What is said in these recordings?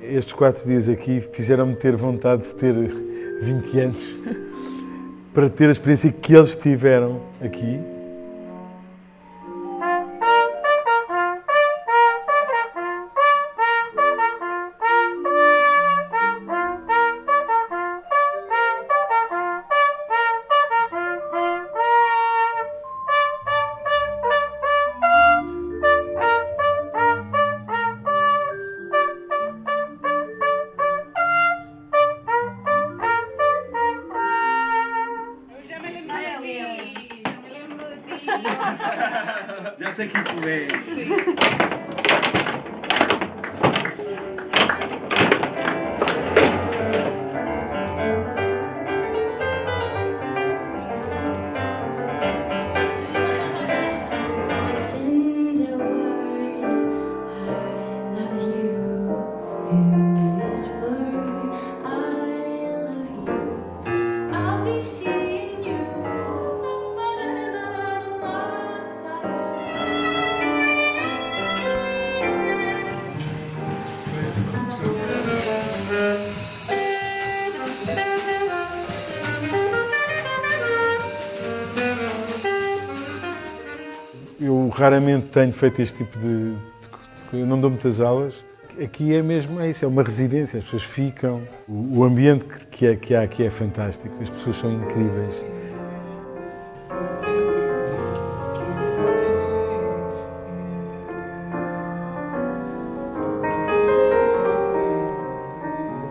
Estes 4 dias aqui fizeram-me ter vontade de ter 20 anos para ter a experiência que eles tiveram aqui. Já sei quem tu és. Eu raramente tenho feito este tipo de coisa, não dou muitas aulas. Aqui é mesmo, é isso, é uma residência, as pessoas ficam. O ambiente que há aqui é fantástico, as pessoas são incríveis.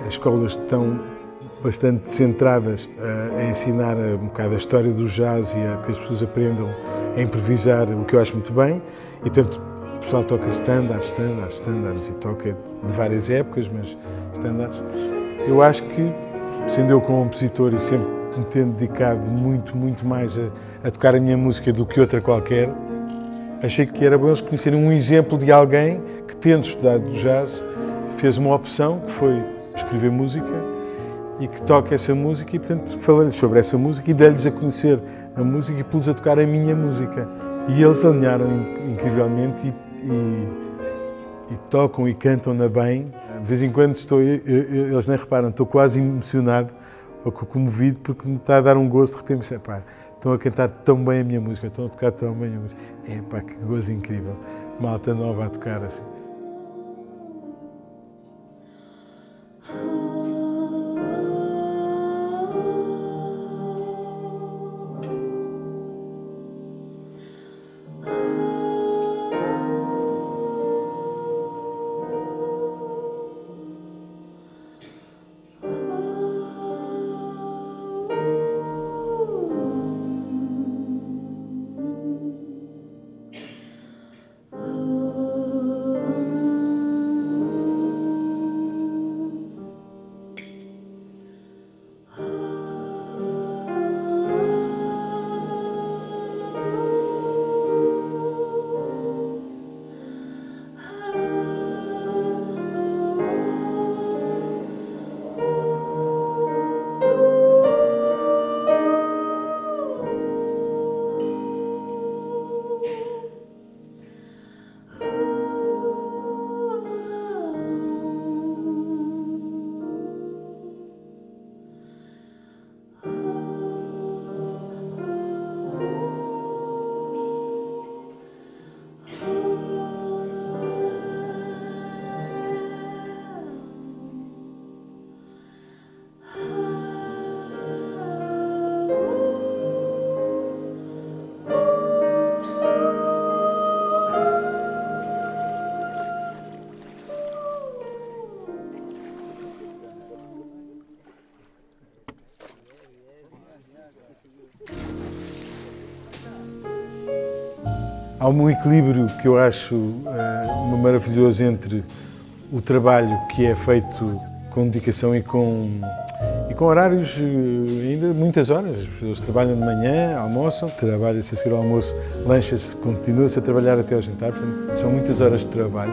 As escolas estão bastante centradas a ensinar um bocado a história do jazz e a que as pessoas aprendam a improvisar, o que eu acho muito bem. E, portanto, o pessoal toca standards e toca de várias épocas, mas standards. Eu acho que, sendo eu compositor e sempre me tendo dedicado muito mais a tocar a minha música do que outra qualquer, achei que era bom eles conhecerem um exemplo de alguém que, tendo estudado jazz, fez uma opção, que foi escrever música, e que toca essa música e, portanto, falei-lhes sobre essa música e dei-lhes a conhecer a música e pus a tocar a minha música. E eles alinharam incrivelmente e tocam e cantam-na bem. De vez em quando eles nem reparam, estou quase emocionado ou comovido porque me está a dar um gozo. De repente pensei, pá, estão a cantar tão bem a minha música, estão a tocar tão bem a música. É pá, que gozo incrível. Malta nova a tocar assim. Há um equilíbrio que eu acho maravilhoso entre o trabalho que é feito com dedicação e com horários, ainda muitas horas. As pessoas trabalham de manhã, almoçam, trabalham-se a seguir ao almoço, lancha-se, continua-se a trabalhar até ao jantar, portanto, são muitas horas de trabalho.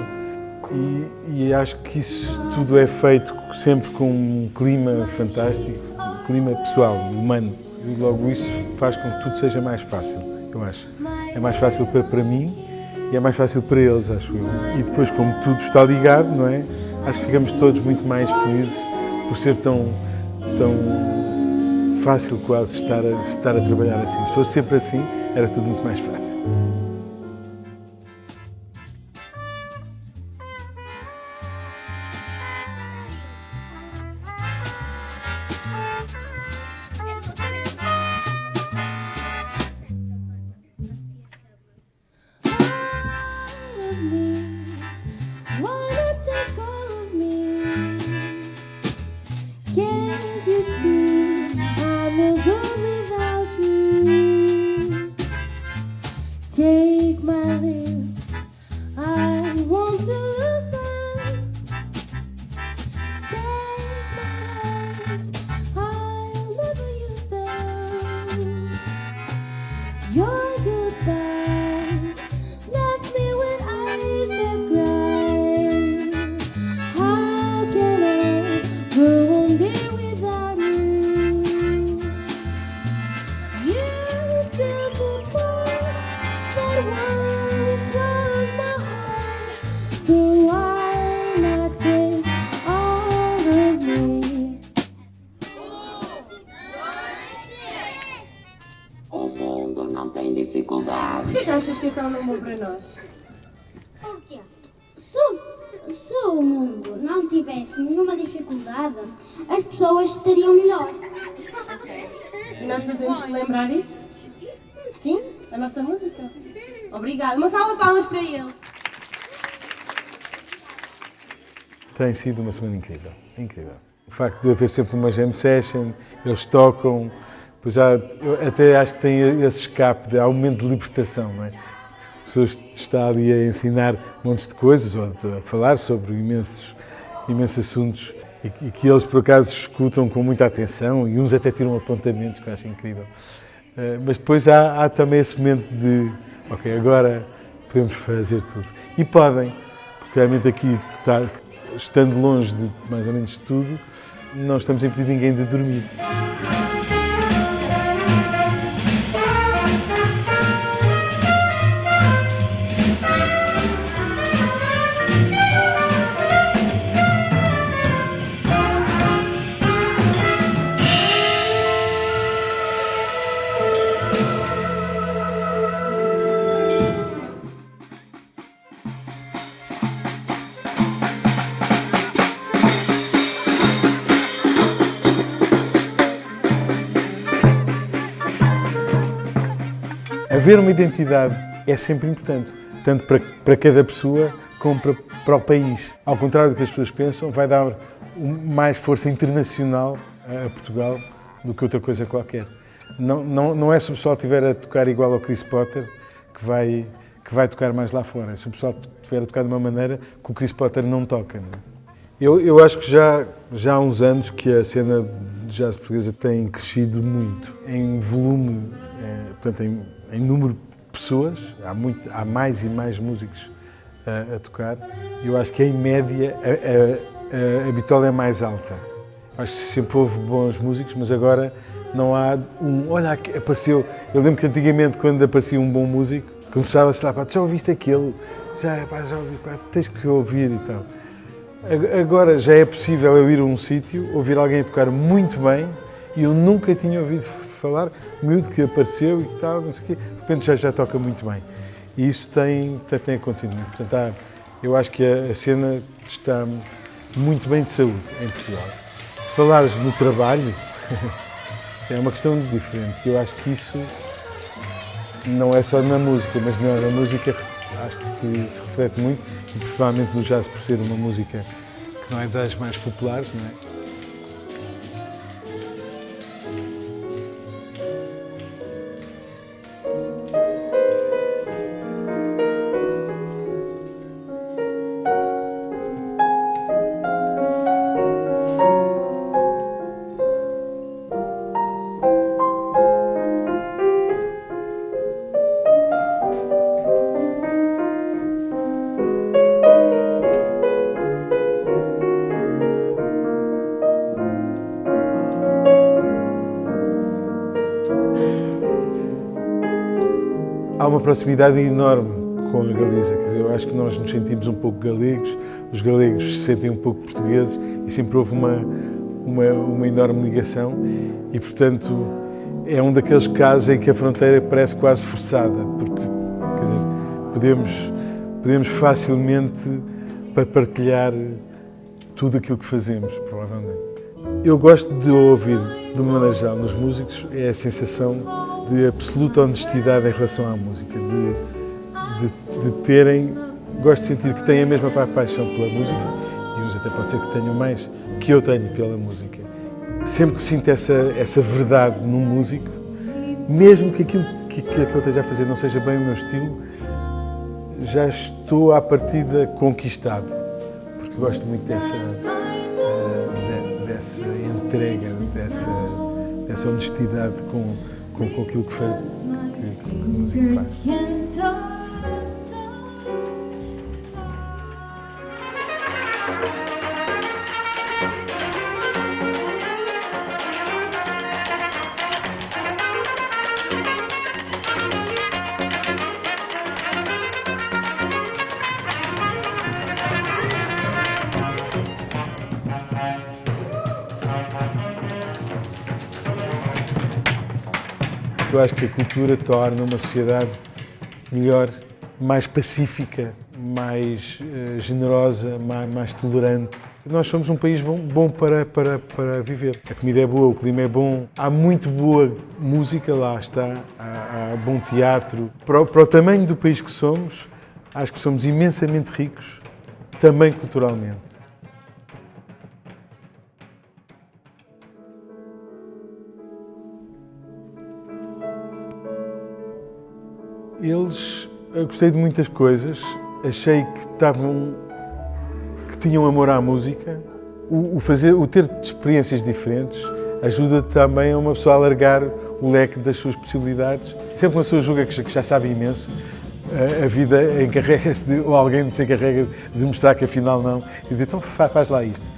E acho que isso tudo é feito sempre com um clima fantástico, um clima pessoal, humano. E logo isso faz com que tudo seja mais fácil, eu acho. É mais fácil para mim e é mais fácil para eles, acho eu. E depois, como tudo está ligado, não é? acho que ficamos todos muito mais felizes por ser tão fácil quase estar a trabalhar assim. Se fosse sempre assim, era tudo muito mais fácil. Take my lips, I want to lose them. Take my hands, I'll never use them. Your goodbyes left me with eyes that cry. How can I go on there without you? You took the part that once was my heart, so why not take all of me? O mundo não tem dificuldades. Por que achas que esse é um nome para nós? Por quê? Se o mundo não tivesse nenhuma dificuldade, as pessoas estariam melhor. E nós fazemos celebrar isso? Sim? A nossa música? Obrigada. Uma salva de palmas para ele. Tem sido uma semana incrível, incrível. O facto de haver sempre uma jam session, eles tocam, pois eu até acho que tem esse escape, há um momento de libertação, não é? As pessoas estão ali a ensinar montes de coisas, ou a falar sobre imensos assuntos, e que eles por acaso escutam com muita atenção, e uns até tiram apontamentos, que eu acho incrível. Mas depois há também esse momento de, ok, agora podemos fazer tudo. E podem, porque realmente aqui, estando longe de mais ou menos tudo, não estamos a impedir ninguém de dormir. Haver uma identidade é sempre importante, tanto para cada pessoa como para o país. Ao contrário do que as pessoas pensam, vai dar mais força internacional a Portugal do que outra coisa qualquer. Não é se o pessoal estiver a tocar igual ao Chris Potter que vai tocar mais lá fora. É se o pessoal estiver a tocar de uma maneira que o Chris Potter não toca. Não é? Eu acho que já há uns anos que a cena de jazz portuguesa tem crescido muito em volume, portanto em número de pessoas, há mais e mais músicos a tocar. Eu acho que em média a bitola é mais alta. Acho que sempre houve bons músicos, mas agora não há olha, apareceu. Eu lembro que antigamente, quando aparecia um bom músico, começava-se lá, já ouviste aquele? Já ouvi, tens que ouvir e tal. Agora já é possível eu ir a um sítio, ouvir alguém a tocar muito bem e eu nunca tinha ouvido falar, miúdo que apareceu e tal, não sei o quê, de repente já toca muito bem. E isso tem acontecido muito. Portanto, eu acho que a cena está muito bem de saúde em Portugal. Se falares no trabalho, é uma questão diferente. Eu acho que isso não é só na música, mas na música acho que se reflete muito, e provavelmente no jazz, por ser uma música que não é das mais populares, não é? Há uma proximidade enorme com a Galiza. Quer dizer, eu acho que nós nos sentimos um pouco galegos, os galegos se sentem um pouco portugueses e sempre houve uma enorme ligação e, portanto, é um daqueles casos em que a fronteira parece quase forçada, porque quer dizer, podemos facilmente partilhar tudo aquilo que fazemos, provavelmente. Eu gosto de ouvir, de uma maneira geral, nos músicos, é a sensação de absoluta honestidade em relação à música, de terem, gosto de sentir que têm a mesma paixão pela música, e uns até pode ser que tenham mais, que eu tenho pela música. Sempre que sinto essa verdade num músico, mesmo que aquilo que ele esteja a fazer não seja bem o meu estilo, já estou à partida conquistado, porque gosto muito dessa entrega, dessa honestidade com aquilo que a música faz. Eu acho que a cultura torna uma sociedade melhor, mais pacífica, mais generosa, mais tolerante. Nós somos um país bom para viver. A comida é boa, o clima é bom, há muito boa música, lá está, há bom teatro. Para o tamanho do país que somos, acho que somos imensamente ricos, também culturalmente. Eu gostei de muitas coisas, achei que tinham amor à música. O ter experiências diferentes ajuda também a uma pessoa a alargar o leque das suas possibilidades. Sempre que uma pessoa julga que já sabe imenso, a vida encarrega-se ou alguém se encarrega de mostrar que afinal não, e dizer, então faz lá isto.